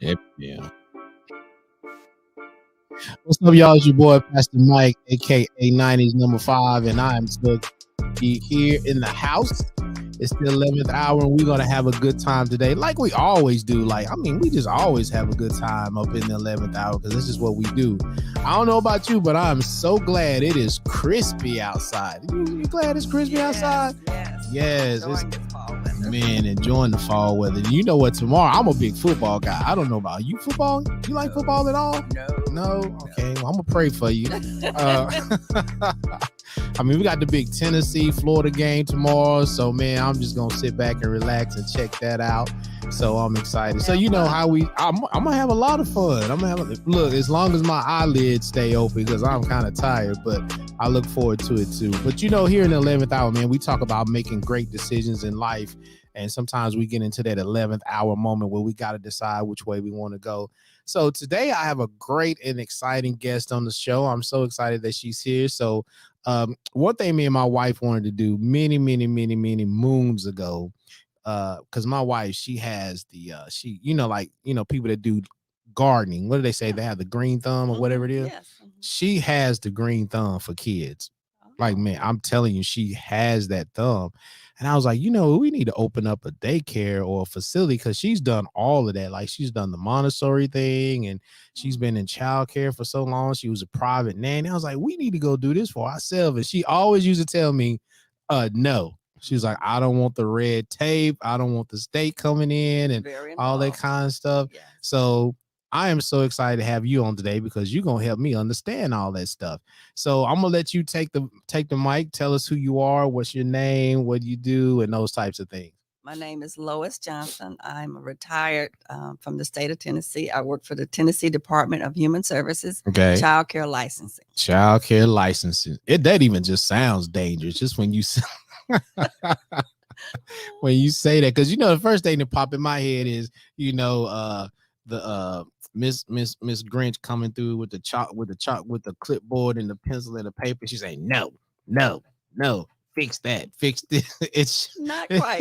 Yep, yeah. What's up, y'all? It's your boy, Pastor Mike, aka 90s number 5, and I am so excited to be here in the house. It's the 11th hour, and we're gonna have a good time today, like we always do. We just always have a good time up in the 11th hour because this is what we do. I don't know about you, but I'm so glad it is crispy outside. You glad it's crispy outside? Yes. Man, enjoying the fall weather. You know what? Tomorrow, I'm a big football guy. I don't know about you. Football? You like football at all? No. Okay. Well, I'm gonna pray for you. We got the big Tennessee Florida game tomorrow. So, man, I'm just gonna sit back and relax and check that out. So I'm excited. So you know how I'm gonna have a lot of fun. Look, as long as my eyelids stay open because I'm kind of tired, but I look forward to it too. But here in the 11th hour, man, we talk about making great decisions in life. And sometimes we get into that 11th hour moment where we got to decide which way we want to go. So today I have a great and exciting guest on the show. I'm so excited that she's here. So one thing me and my wife wanted to do many moons ago, because my wife, she has the people that do gardening. What do they say? They have the green thumb or whatever it is. Yes. She has the green thumb for kids. Like, man, I'm telling you, she has that thumb. And I was like, we need to open up a daycare or a facility because she's done all of that. Like, she's done the Montessori thing and she's been in childcare for so long. She was a private nanny. I was like, we need to go do this for ourselves. And she always used to tell me, no. She was like, I don't want the red tape. I don't want the state coming in and all that kind of stuff. Yes. So I am so excited to have you on today because you're gonna help me understand all that stuff. So I'm gonna let you take the mic. Tell us who you are, what's your name, what you do, and those types of things. My name is Lois Johnson. I'm retired from the state of Tennessee. I work for the Tennessee Department of Human Services, Okay. Child Care Licensing. Child care licensing. That even just sounds dangerous. Just when you when you say that, because the first thing that pop in my head is the Miss Grinch coming through with the clipboard and the pencil and the paper. She's saying, no, fix that, fix this. It's not quite,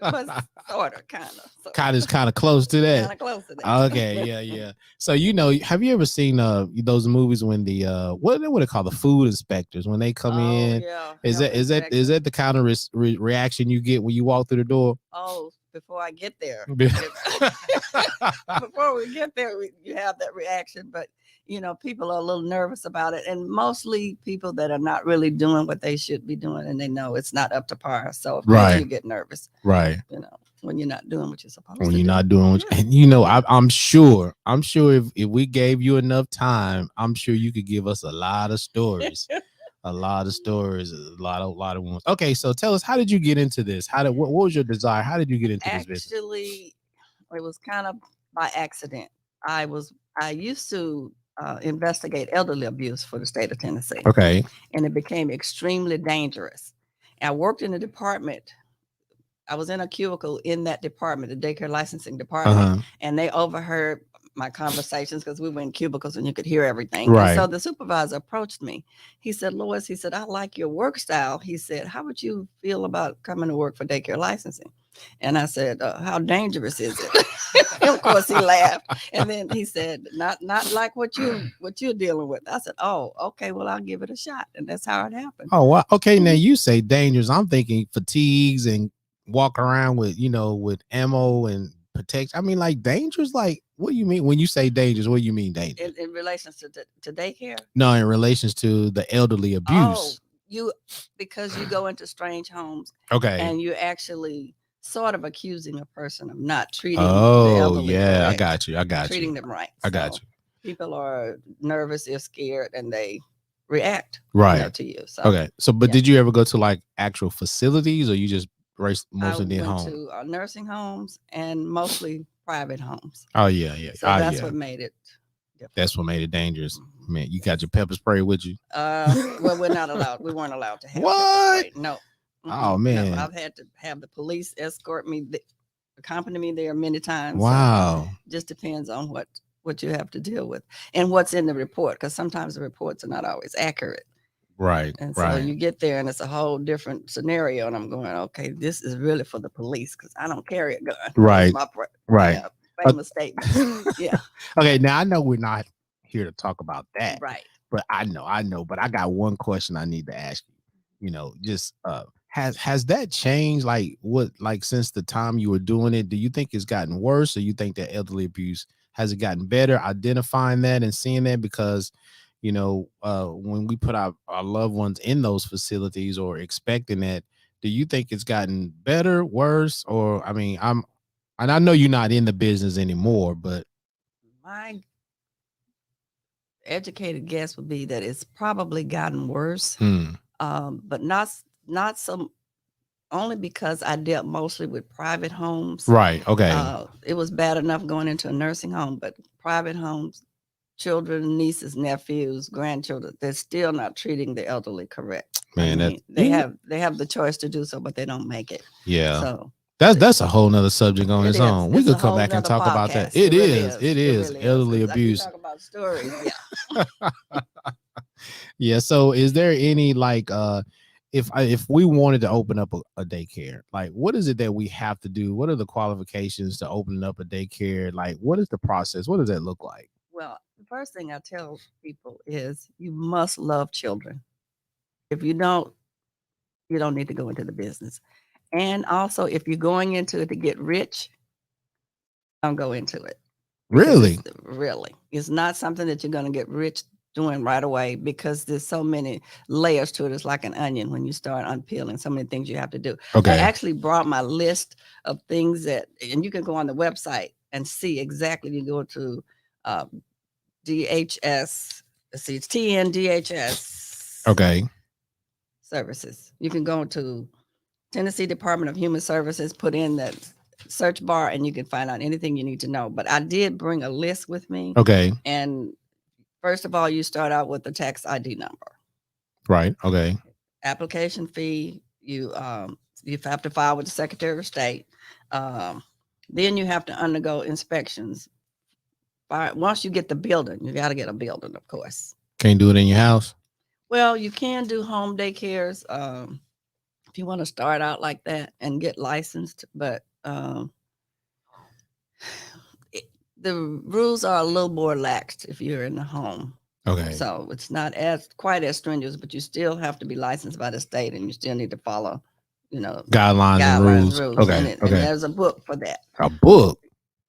but sort of, kind of close to that. Kind of close to that. Okay, yeah. So have you ever seen those movies when the what they call the food inspectors when they come in? Yeah. Is that the kind of reaction you get when you walk through the door? Oh, before I get there. Before we get there, you have that reaction. But, people are a little nervous about it. And mostly people that are not really doing what they should be doing and they know it's not up to par. So, of course, you get nervous. Right. When you're not doing what you're supposed to do. When you're not doing what and I'm sure if we gave you enough time, I'm sure you could give us a lot of stories. A lot of ones. Okay, so tell us, how did you get into this? What was your desire? How did you get into this business? Actually, it was kind of by accident. I used to investigate elderly abuse for the state of Tennessee. Okay. And it became extremely dangerous. I worked in a department. I was in a cubicle in that department, the daycare licensing department, and they overheard my conversations because we were in cubicles and you could hear everything. Right. And so the supervisor approached me. He said, Lois, he said, I like your work style. He said, how would you feel about coming to work for daycare licensing? And I said, how dangerous is it? And of course, he laughed. And then he said, not like what you're dealing with. I said, oh, okay, well, I'll give it a shot. And that's how it happened. Oh, wow. Okay, now you say dangerous. I'm thinking fatigues and walk around with, with ammo and protection. Like dangerous, like what do you mean when you say dangerous? What do you mean dangerous? In relation to daycare? No, in relations to the elderly abuse. Oh, because you go into strange homes. Okay. And you're actually sort of accusing a person of not treating the elderly yeah, correct, I got you. Treating them right. I got you. People are nervous, they're scared, and they react right to you. So, okay. So, but did you ever go to like actual facilities, or you just mostly did home? I went to nursing homes and mostly private homes. Oh yeah. So that's what made it different. That's what made it dangerous. Man, you got your pepper spray with you? Well, we're not allowed. We weren't allowed to have what? Pepper spray. No. Oh man. No, I've had to have the police escort me, accompany me there many times. Wow. So just depends on what you have to deal with and what's in the report, because sometimes the reports are not always accurate. Right. And so you get there and it's a whole different scenario. And I'm going, okay, this is really for the police because I don't carry a gun. Right. Right. famous statement. Yeah, Okay, now I know we're not here to talk about that, right. but I know, but I got one question I need to ask you. You know, just has that changed like since the time you were doing it? Do you think it's gotten worse, or you think that elderly abuse has it gotten better identifying that and seeing that? Because when we put our loved ones in those facilities or expecting that, do you think it's gotten better, worse, or I mean, and I know you're not in the business anymore, but My educated guess would be that it's probably gotten worse, but not so. Only because I dealt mostly with private homes. Right. Okay. It was bad enough going into a nursing home, but private homes, children, nieces, nephews, grandchildren, they're still not treating the elderly correct. Man, I mean, they have the choice to do so, but they don't make it. Yeah. So that's a whole nother subject on it its is. own. We It's a could come whole back and nother talk about that. podcast. It really is. It is really elderly I could abuse. talk about stories. Yeah. Yeah. So is there any if we wanted to open up a daycare, like what is it that we have to do? What are the qualifications to open up a daycare? Like what is the process? What does that look like? Well, the first thing I tell people is you must love children. If you don't need to go into the business. And also, if you're going into it to get rich, don't go into it. Really? It's not something that you're going to get rich doing right away, because there's so many layers to it. It's like an onion when you start unpeeling, so many things you have to do. Okay. I actually brought my list of things and you can go on the website and see exactly. You go to DHS, let's see, it's TNDHS. Okay. Services. You can go to Tennessee Department of Human Services, put in that search bar, and you can find out anything you need to know. But I did bring a list with me. Okay. And first of all, you start out with the tax ID number. Right. Okay. Application fee. You have to file with the Secretary of State. Then you have to undergo inspections. Once you get the building, you got to get a building, of course. Can't do it in your house. Well, you can do home daycares if you want to start out like that and get licensed, but the rules are a little more lax if you're in the home. Okay. So it's not quite as strenuous, but you still have to be licensed by the state, and you still need to follow, guidelines and rules. Okay. And there's a book for that. A book.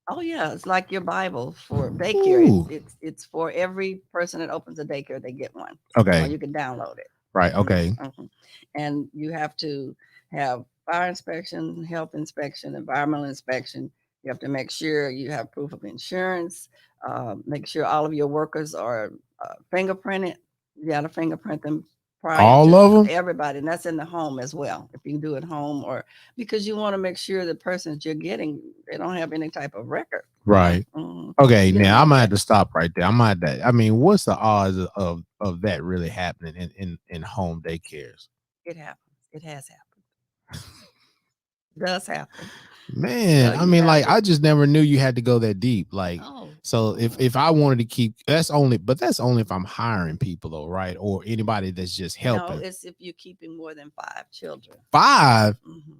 Oh yeah, it's like your Bible for daycare. It's for every person that opens a daycare, they get one. Okay. Or you can download it. Right. Okay. Mm-hmm. And you have to have fire inspection, health inspection, environmental inspection. You have to make sure you have proof of insurance. Make sure all of your workers are fingerprinted. You got to fingerprint them. All of them? Everybody. And that's in the home as well. If you do it home, or because you want to make sure the persons you're getting, they don't have any type of record. Right. Okay. Now I'm gonna have to stop right there. I mean, what's the odds of that really happening in home daycares? It happens. It has happened. It does happen. Man, I mean, like, I just never knew you had to go that deep. Like, so if I wanted to keep, that's only if I'm hiring people, though, right? Or anybody that's just helping. No, it's if you're keeping more than 5 children. 5? Mm-hmm.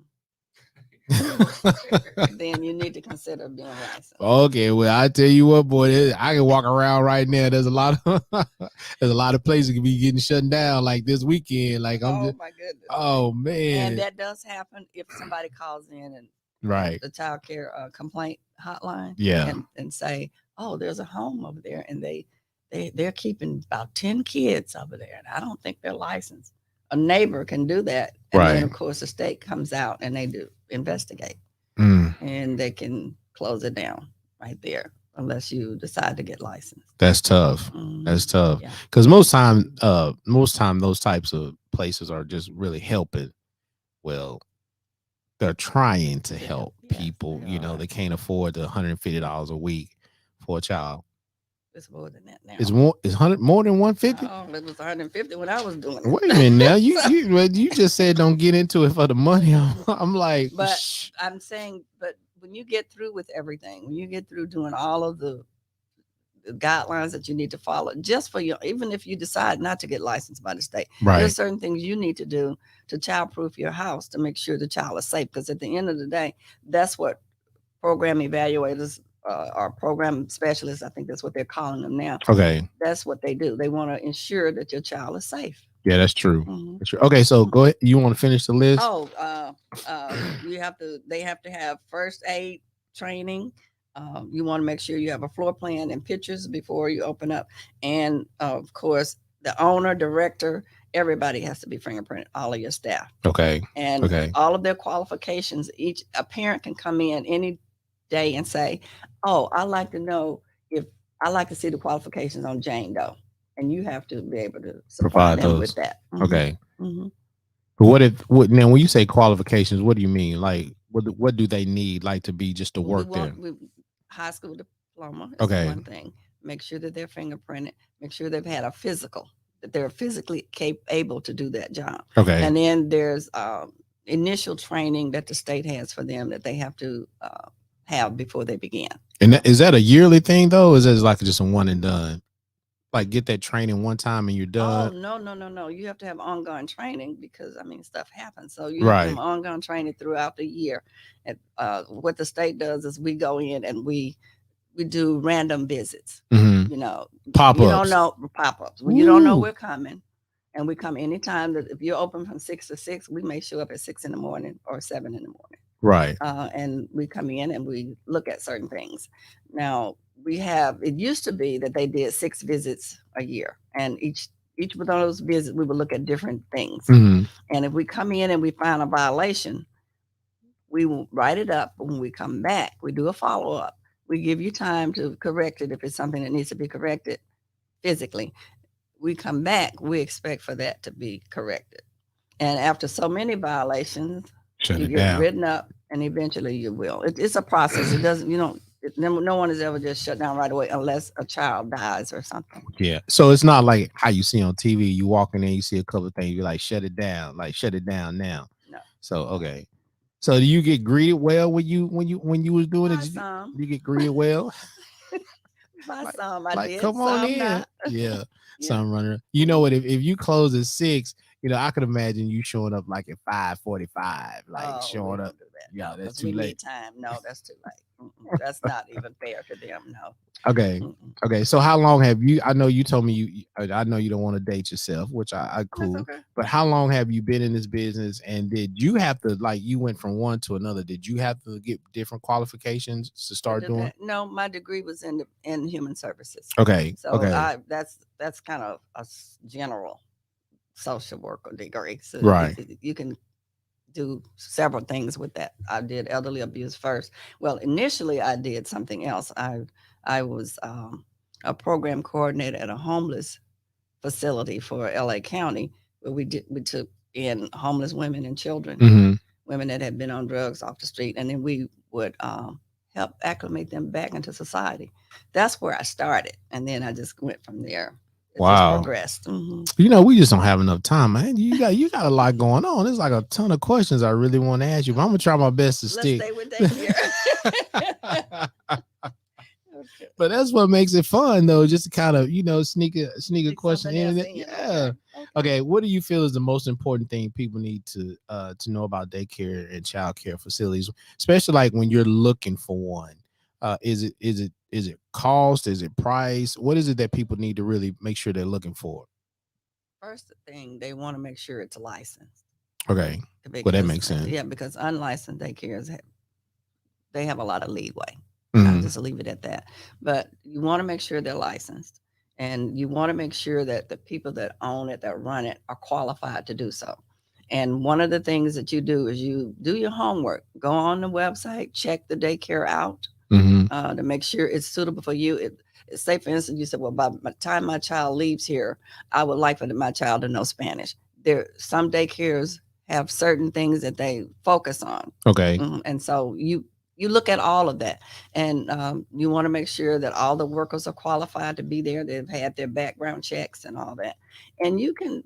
Then you need to consider being licensed. Okay, well, I tell you what, boy, I can walk around right now. There's a lot of places can be getting shut down like this weekend. Like my goodness. Oh man. And that does happen if somebody calls in and right, the child care complaint hotline. Yeah. And say, oh, there's a home over there, and they're keeping about 10 kids over there, and I don't think they're licensed. A neighbor can do that. And right. Then of course the state comes out and they do investigate. And they can close it down right there unless you decide to get licensed. That's tough. That's tough. Because most time those types of places are just really helping. Well, they're trying to help people. They can't afford the $150 a week for a child. It's more than that now. It's more than 150? Oh, it was 150 when I was doing it. Wait a minute now. You just said don't get into it for the money. I'm like, but I'm saying, but when you get through with everything, when you get through doing all of the guidelines that you need to follow, just for even if you decide not to get licensed by the state, right. There's certain things you need to do to child-proof your house to make sure the child is safe. Because at the end of the day, that's what program evaluators or program specialists. I think that's what they're calling them now. Okay. That's what they do. They want to ensure that your child is safe. Yeah, that's true. Mhm. That's true. Okay, so go ahead. You want to finish the list? Oh, you have to. They have to have first aid training. You want to make sure you have a floor plan and pictures before you open up, and of course, the owner, director, everybody has to be fingerprinted. All of your staff Okay. and Okay. all of their qualifications. Each a parent can come in any day and say, "Oh, I like to know if I like to see the qualifications on Jane Doe," and you have to be able to supply Provide them those. with that. Mhm. Okay. Mhm. But what now when you say qualifications, what do you mean? Like what do they need like to be just to Well, work there? high school diploma is Okay. one thing. Make sure that they're fingerprinted. Make sure they've had a physical, that they're physically able to do that job. Okay. And then there's initial training that the state has for them that they have to have before they begin. And is that a yearly thing though? Or is that like just a one and done? Like get that training one time and you're Oh, done? no. You have to have ongoing training because I mean stuff happens. So you have to have Right. ongoing training throughout the year. And what the state does is we go in and we do random visits. Mhm. You know, Pop you don't ups. know pop-ups. Well, you don't know Ooh. we're coming. And we come anytime that if you're open from 6 to 6, we may show up at 6 in the morning or 7 in the morning. Right. And we come in and we look at certain things. Now we have. It used to be that they did 6 visits a year, and each of those visits we would look at different things. Mhm. And if we come in and we find a violation, we will write it up. When we come back, we do a follow up. We give you time to correct it if it's something that needs to be corrected physically. We come back, we expect for that to be corrected. And after so many violations, Shut you it get down. written up, and eventually you will. It's a process. It doesn't. You don't. No one is ever just shut down right away unless a child dies or something. Yeah. So it's not like how you see on TV. You walk in there, you see a couple of things, you're like, shut it down, like shut it down now. No. So okay. So do you get greeted well when you was doing By it? Did some, you get greeted well? by like, some, I like did. come on Some in. not. Yeah. Yeah. Some runner. You know what? If you close at 6, you know, I could imagine you showing up like at 5:45, like Oh, we showing don't up. do that. Yeah, No, that's 'cause too we late. need time. No, that's too late. That's not even fair to them. No. Okay. Mm-mm. Okay. So how long have you? I know you told me I know you don't want to date yourself, which I That's cool. okay. But how long have you been in this business? And did you have to like you went from one to another? Did you have to get different qualifications to start doing? No, my degree was in human services. Okay. So Okay. that's kind of a general social worker degree. So Right. you can do several things with that. I did elderly abuse first. Well, initially I did something else. I was a program coordinator at a homeless facility for LA County where we took in homeless women and children, Mm-hmm. women that had been on drugs off the street, and then we would help acclimate them back into society. That's where I started, and then I just went from there. It just Wow. progressed. Mhm. You know, we just don't have enough time, man. You got a lot going on. There's like a ton of questions I really want to ask you, but I'm gonna try my best to Let's stick. stay with daycare. Okay. But that's what makes it fun, though, just to kind of sneak a Stick question something else in. in. Yeah. Okay. Okay. What do you feel is the most important thing people need to know about daycare and child care facilities, especially like when you're looking for one? Is it cost? Is it price? What is it that people need to really make sure they're looking for? First thing, they want to make sure it's licensed. Okay. Well, that makes sense. Yeah, because unlicensed daycares they have a lot of leeway. Mhm. I'll just leave it at that. But you want to make sure they're licensed, and you want to make sure that the people that own it, that run it, are qualified to do so. And one of the things that you do is you do your homework. Go on the website, check the daycare out Mhm. to make sure it's suitable for you. Say, for instance, you said, "Well, by the time my child leaves here, I would like for my child to know Spanish." Some daycares have certain things that they focus on. Okay. And so you look at all of that, and you want to make sure that all the workers are qualified to be there. They've had their background checks and all that, and you can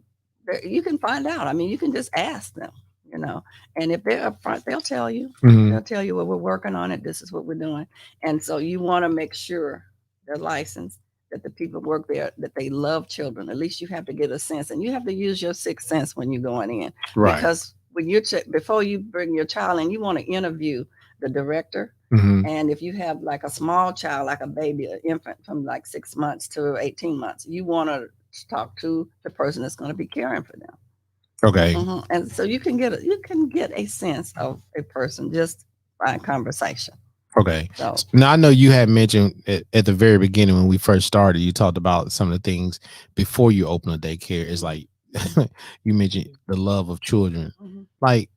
find out. I mean, you can just ask them, and if they're upfront, they'll tell you. Mhm. They'll tell you, "Well, we're working on it. This is what we're doing." And so you want to make sure they're licensed, that the people work there, that they love children. At least you have to get a sense, and you have to use your sixth sense when you're going in, Right. because when before you bring your child in, you want to interview the director. Mhm. And if you have like a small child, like a baby, an infant from like 6 months to 18 months, you want to talk to the person that's going to be caring for them. Okay. And so you can get a sense of a person just by conversation. Okay. So Now I know you had mentioned at the very beginning when we first started, you talked about some of the things before you open a daycare. It's like you mentioned the love of children. Like,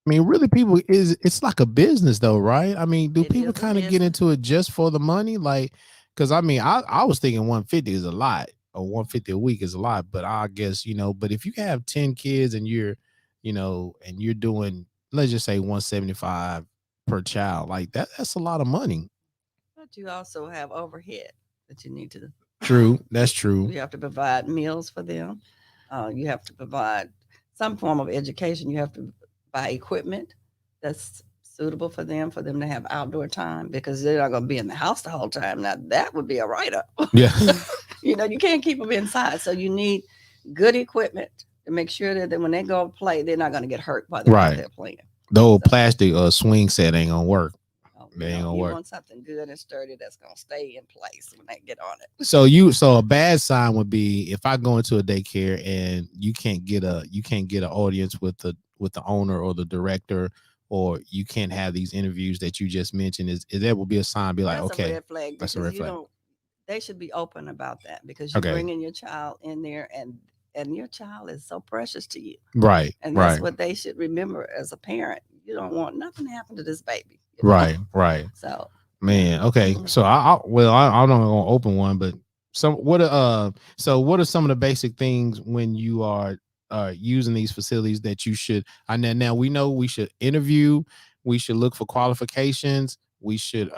I mean, really, people it's like a business though, right? I mean, do it people is a kind of get business. into it just for the money? Like, because I mean, I was thinking 150 is a lot, or 150 a week is a lot, but I guess, but if you have 10 kids and and you're doing, let's just say 175 per child, like that's a lot of money. But you also have overhead that you need to. True, that's true. You have to provide meals for them. You have to provide some form of education. You have to buy equipment that's suitable for them to have outdoor time because they're not going to be in the house the whole time. Now that would be a write up. Yeah. You can't keep them inside, so you need good equipment to make sure that when they go play, they're not going to get hurt while they're out Right. there playing. The old plastic swing set ain't gonna work. They ain't gonna You work. want something good and sturdy that's going to stay in place when they get on it. So a bad sign would be if I go into a daycare and you can't get an audience with the owner or the director, or you can't have these interviews that you just mentioned. Is that would be a sign? Be like, That's okay, a red flag that's a because red flag. they should be open about that because you're Okay. bringing your child in there and your child is so precious to you. Right. And that's Right. what they should remember as a parent. You don't want nothing to happen to this baby. Right. Right. So Man, okay. So I'm not gonna open one, but what are some of the basic things when you are using these facilities that you should? And then now we know we should interview, we should look for qualifications, we should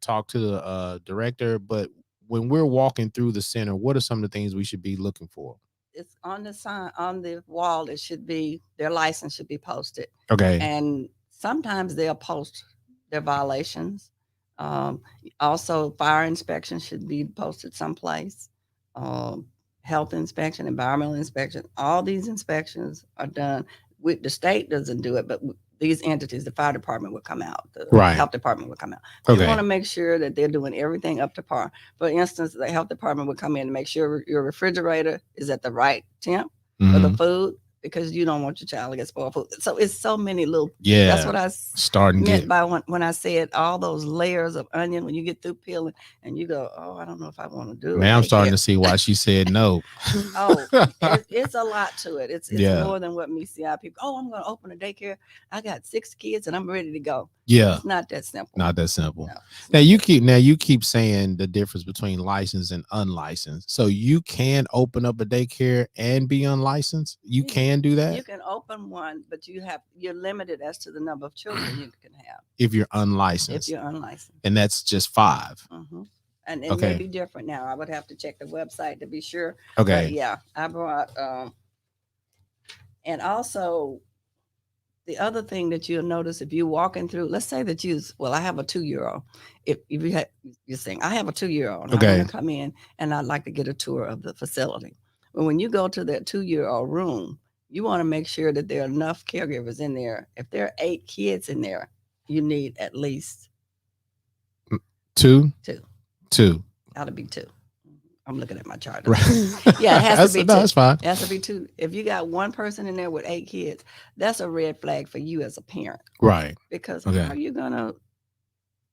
talk to the director, but when we're walking through the center, what are some of the things we should be looking for? it's on the sign on the wall. It should be their license should be posted. Okay. And sometimes they'll post their violations. Um, Also, fire inspection should be posted someplace. Um, Health inspection, environmental inspection, all these inspections are done. The state doesn't do it, but these entities, the fire department will come out, the Right. health department will come out. You Okay. want to make sure that they're doing everything up to par. For instance, the health department will come in and make sure your refrigerator is at the right temp for the Mhm. food because you don't want your child to get spoiled food. So it's so many little. Yeah. That's what I Starting meant get by when I said all those layers of onion when you get through peeling and you go, oh, I don't know if I want to do it. man, I'm starting to see why she said no. Oh, it's a lot to it. It's Yeah. more than what meets the eye. People, oh, I'm going to open a daycare. I got 6 kids and I'm ready to go. Yeah. It's not that simple. Not that simple. No, Now you keep saying the difference between licensed and unlicensed. So you can open up a daycare and be unlicensed. You can do that You can open one, but you're limited as to the number of children you can have if you're if unlicensed, you're unlicensed. and that's just 5. And it Okay. may be different now. I would have to check the website to be sure. Okay. But yeah, I brought and also the other thing that you'll notice if you're walking through, let's say that I have a 2-year-old. If you're saying I have a 2-year-old, Okay. I'm going to come in and I'd like to get a tour of the facility. But when you go to that 2-year-old room, you want to make sure that there are enough caregivers in there. If there are 8 kids in there, you need at least 2. 2. Ought to be 2. I'm looking at my chart. Right. Yeah, it has to be 2. That's fine. It has to be 2. If you got one person in there with 8 kids, that's a red flag for you as a parent. Right. Because Okay. how are you gonna?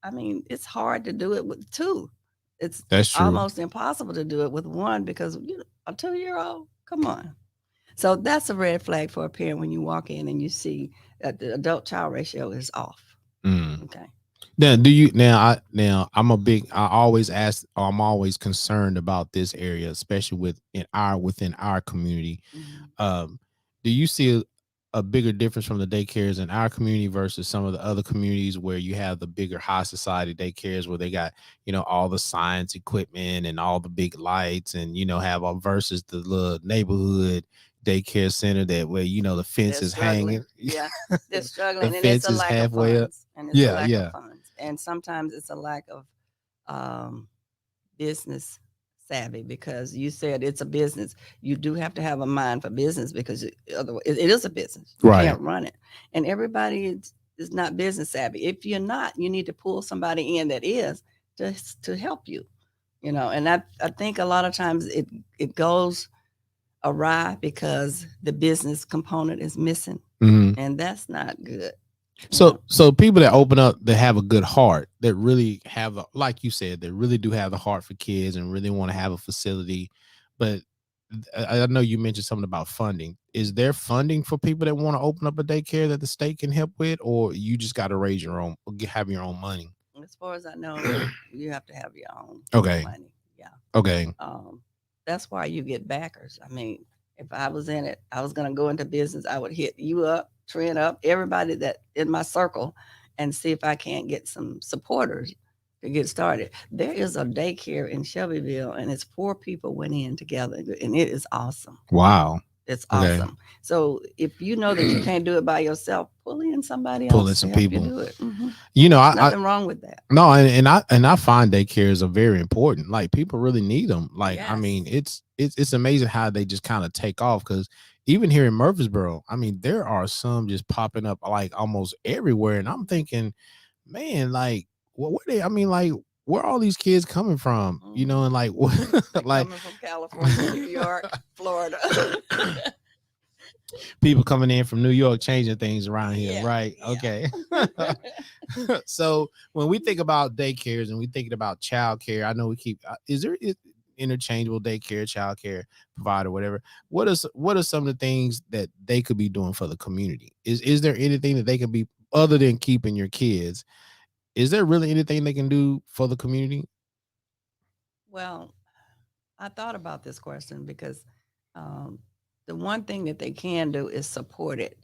I mean, it's hard to do it with 2. It's That's true. almost impossible to do it with 1 because a 2-year-old. Come on. So that's a red flag for a parent when you walk in and you see that the adult-child ratio is off. Okay. Now, I'm always concerned about this area, especially within our community. Do you see a bigger difference from the daycares in our community versus some of the other communities where you have the bigger high society daycares where they got, all the science equipment and all the big lights and, have all versus the little neighborhood daycare center that where, the fence is hanging. Yeah, they're struggling. The And it's fence a is lack halfway of up. funds. And it's Yeah, a lack yeah. of funds. And sometimes it's a lack of business savvy because you said it's a business. You do have to have a mind for business because otherwise it is a business. You Right. can't run it. And everybody is not business savvy. If you're not, you need to pull somebody in that is to help you. And I think a lot of times it goes awry because the business component is missing, and that's not good. So people that open up, that have a good heart, that really have, like you said, that really do have the heart for kids and really want to have a facility. But I know you mentioned something about funding. Is there funding for people that want to open up a daycare that the state can help with, or you just got to raise your own, have your own money? As far as I know, you have to have your own money. Yeah. Okay. That's why you get backers. I mean, if I was in it, I was going to go into business, I would hit you up, Trent up, everybody that in my circle, and see if I can't get some supporters to get started. There is a daycare in Shelbyville, and it's 4 people went in together, and it is awesome. Wow. It's awesome. So if you know that you can't do it by yourself, pull in somebody else. Pull in some people. You do it. Nothing wrong with that. No, and I find daycares are very important. Like, people really need them. Like, yes. I mean, it's amazing how they just kind of take off, because even here in Murfreesboro, I mean, there are some just popping up like almost everywhere, and I'm thinking, man, like, where are all these kids coming from? And like, like coming from California, New York, Florida. People coming in from New York, changing things around here, right? Yeah. Okay. So when we think about daycares and we thinking about childcare, I know is there interchangeable daycare, childcare provider, whatever? What are some of the things that they could be doing for the community? Is there anything that they can be, other than keeping your kids? Is there really anything they can do for the community? Well, I thought about this question because the one thing that they can do is support it.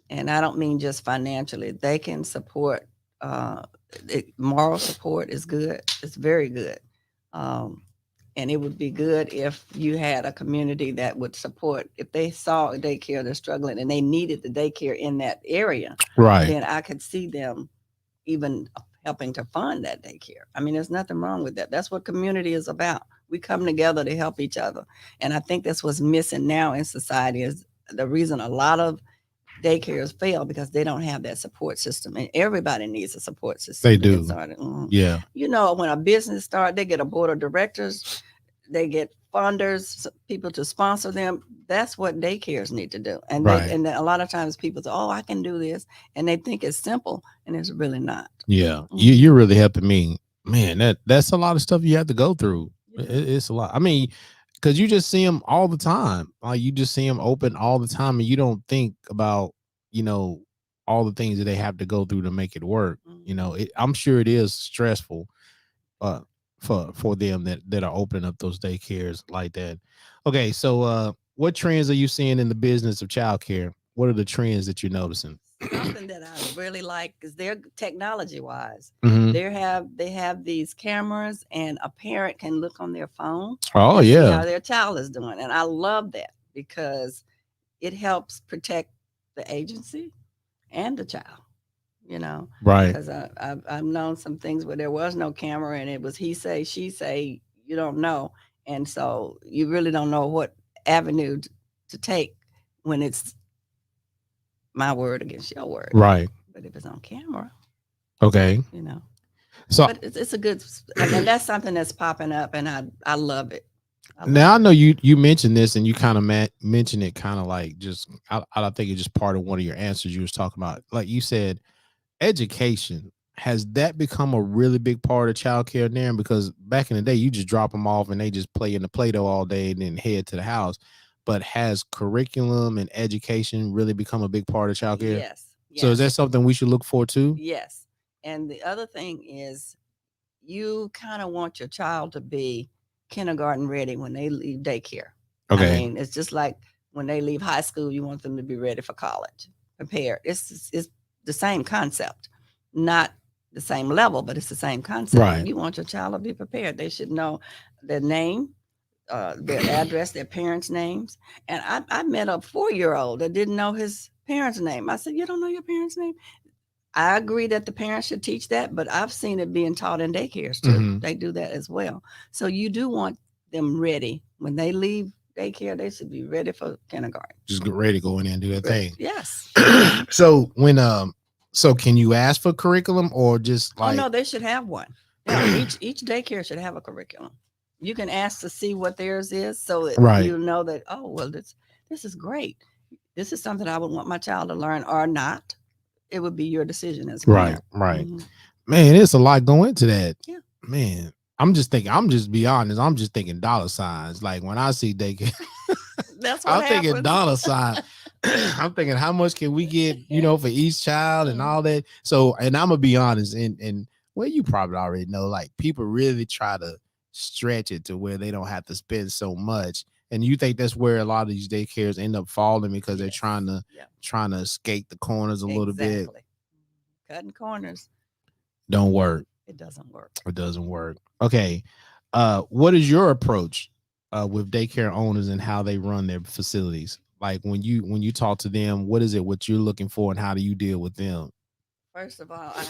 And I don't mean just financially. They can support, moral support is good. It's very good. And it would be good if you had a community that would support. If they saw a daycare that's struggling and they needed the daycare in that area, right, then I could see them even helping to fund that daycare. I mean, there's nothing wrong with that. That's what community is about. We come together to help each other. And I think that's what's missing now in society, is the reason a lot of daycares fail, because they don't have that support system. And everybody needs a support system. They do. Yeah. When a business starts, they get a board of directors, they get funders, people to sponsor them. That's what daycares need to do. And and a lot of times people say, oh, I can do this. And they think it's simple, and it's really not. Yeah. You're really helping me. Man, that's a lot of stuff you have to go through. Yeah. It's a lot. I mean, because you just see them all the time. Like, you just see them open all the time, and you don't think about, all the things that they have to go through to make it work. I'm sure it is stressful for them that are opening up those daycares like that. Okay, so what trends are you seeing in the business of childcare? What are the trends that you're noticing? Something that I really like is they're technology wise. Mm-hmm. They have these cameras, and a parent can look on their phone. Oh, and yeah. see how their child is doing. And I love that, because it helps protect the agency and the child, Right. Because I've known some things where there was no camera, and it was he say, she say, you don't know. And so you really don't know what avenue to take when it's my word against your word. Right. But if it's on camera, okay. So but it's a good, and that's something that's popping up, and I love it. I know you mentioned this, and you kind of mentioned it kind of like just, I think it's just part of one of your answers you was talking about. Like you said, education. Has that become a really big part of childcare now? Because back in the day, you just drop them off and they just play in the Play-Doh all day and then head to the house. But has curriculum and education really become a big part of childcare? Yes. So is that something we should look for too? Yes. And the other thing is, you kind of want your child to be kindergarten ready when they leave daycare. Okay. I mean, it's just like when they leave high school, you want them to be ready for college, prepared. It's the same concept, not the same level, but it's the same concept. Right. You want your child to be prepared. They should know their name, their address, their parents' names. And I met a 4-year-old that didn't know his parents' name. I said, you don't know your parents' name? I agree that the parents should teach that, but I've seen it being taught in daycares too. Mm-hmm. They do that as well. So you do want them ready. When they leave daycare, they should be ready for kindergarten. Just get ready to go in there and do that thing. Yes. So when So can you ask for curriculum or just Oh like no, they should have one. Yeah, each daycare should have a curriculum. You can ask to see what theirs is, so that right, you know that, oh well, this is great. This is something I would want my child to learn or not. It would be your decision as a right, parent. right. Mhm. Man, it's a lot going into that. Yeah. Man, I'm just thinking, I'm just be honest, I'm just thinking dollar signs. Like when I see daycare, That's what I'm thinking happens. dollar sign. I'm thinking how much can we get, you know, for each child and all that. So, and I'm gonna be honest, and well, you probably already know, like people really try to stretch it to where they don't have to spend so much. And you think that's where a lot of these daycares end up falling because they're Yes. Yeah. trying to skate the corners a little bit. Exactly. Cutting corners, Don't work. it doesn't work. It doesn't work. Okay. What is your approach with daycare owners and how they run their facilities? Like when you talk to them, what is it what you're looking for and how do you deal with them? First of all, I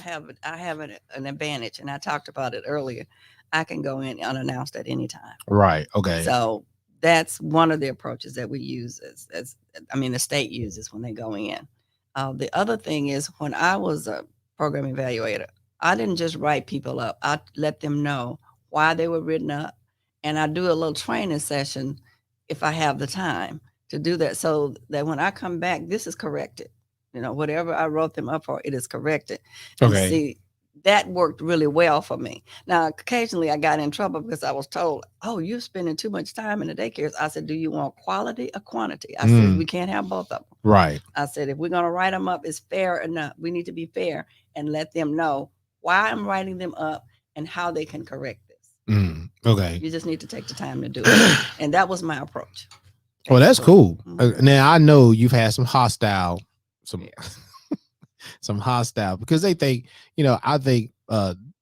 have an advantage, and I talked about it earlier. I can go in unannounced at any time. Right. Okay. So that's one of the approaches that we use as I mean the state uses when they go in. The other thing is when I was a program evaluator, I didn't just write people up. I let them know why they were written up, and I do a little training session if I have the time to do that, so that when I come back, this is corrected. You know, whatever I wrote them up for, it is corrected. And Okay. see, that worked really well for me. Now, occasionally I got in trouble because I was told, "Oh, you're spending too much time in the daycares." I said, "Do you want quality or quantity?" I said, "We can't have both of them." Right. I said, "If we're going to write them up, it's fair enough. We need to be fair and let them know why I'm writing them up and how they can correct this. Okay. You just need to take the time to do it." And that was my approach. Well, that's cool. Mhm. Now I know you've had some hostile, some Yeah. some hostile because they think, you know, I think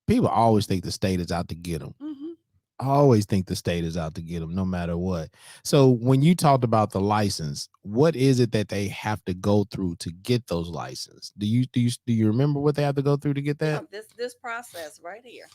people always think the state is out to get them. Mhm. I always think the state is out to get them no matter what. So when you talked about the license, what is it that they have to go through to get those license? Do you remember what they have to go through to get Yeah, that? this process right here.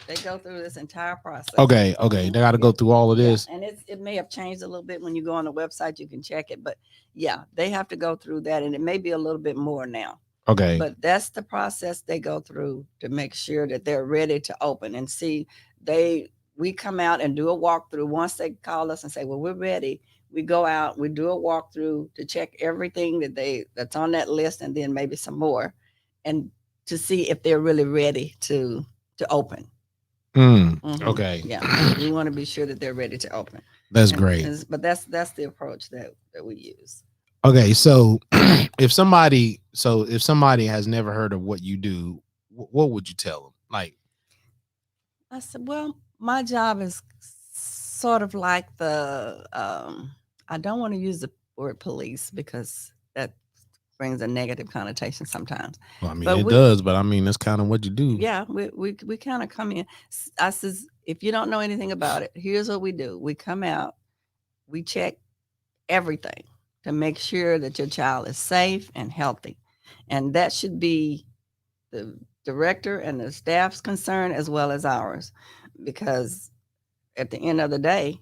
They go through this entire process. Okay, they Mhm. got to go through all of Yeah, this. and it may have changed a little bit when you go on the website. You can check it, but yeah, they have to go through that, and it may be a little bit more now. Okay. But that's the process they go through to make sure that they're ready to open. And see, we come out and do a walkthrough. Once they call us and say, "Well, we're ready," we go out, we do a walkthrough to check everything that's on that list, and then maybe some more, and to see if they're really ready to open. Mhm. Okay. Yeah, we want to be sure that they're ready to open. That's great. But that's the approach that we use. Okay, so if somebody has never heard of what you do, what would you tell them? Like, I said, well, my job is sort of like I don't want to use the word police because that brings a negative connotation sometimes. well, I mean, But it we, does, but I mean, that's kind of what you do. yeah, we kind of come in. I says, if you don't know anything about it, here's what we do. We come out, we check everything to make sure that your child is safe and healthy. And that should be the director and the staff's concern as well as ours, because at the end of the day,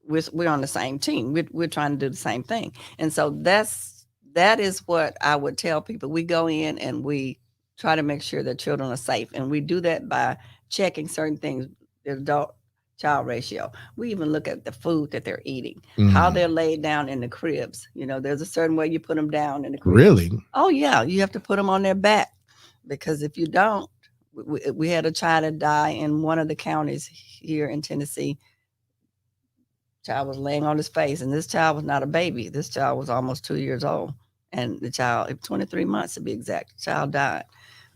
we're on the same team. We're trying to do the same thing. And so that is what I would tell people. We go in and we try to make sure that children are safe. And we do that by checking certain things, the adult child ratio. We even look at the food that they're eating, how they're laid down in the cribs. You know, there's a certain way you put them down in the cribs. Really? Oh yeah, you have to put them on their back, because if you don't, we had a child that died in one of the counties here in Tennessee. Child was laying on his face, and this child was not a baby. This child was almost 2 years old, and the child, 23 months to be exact, the child died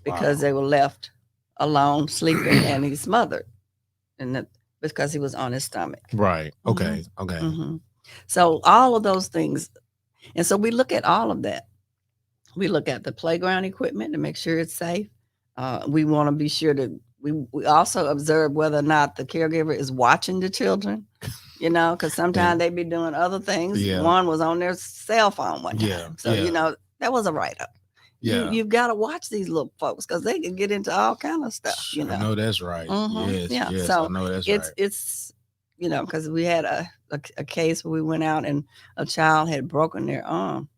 because Wow. they were left alone sleeping, and he smothered, and because he was on his stomach. Right. Okay. Okay. Mm-hmm. So all of those things, and so we look at all of that. We look at the playground equipment to make sure it's safe. We want to be sure that we also observe whether or not the caregiver is watching the children, you know, because sometimes they be doing other things. Yeah. One was on their cell phone one time. Yeah, So, yeah. you know, that was a write up. Yeah. You've got to watch these little folks because they can get into all kind of stuff, you know. I know that's right. Mhm. Yes. Yeah. Yes. So I know that's right. it's you know, because we had a case where we went out and a child had broken their arm,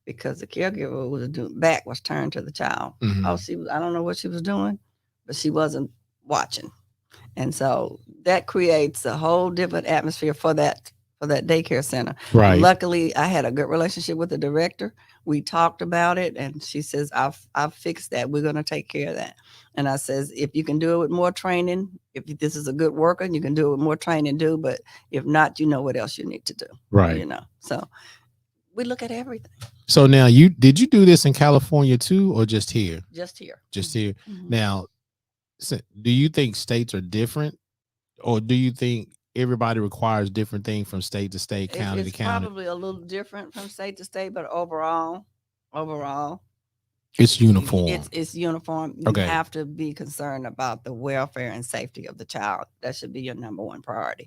because the caregiver back was turned to the child. Mhm. Oh, I don't know what she was doing, but she wasn't watching. And so that creates a whole different atmosphere for that daycare center. Right. Luckily, I had a good relationship with the director. We talked about it, and she says, I've fixed that. We're going to take care of that. And I says, if you can do it with more training, if this is a good worker, you can do it with more training, but if not, you know what else you need to do. Right. So we look at everything. So now did you do this in California too, or just here? Just here. Just here. Mm-hmm. Now, do you think states are different, or do you think everybody requires different things from state to state, county to county? It's probably a little different from state to state, but overall, it's uniform. It's uniform. You have to be concerned about the welfare and safety of the child. That should be your number one priority.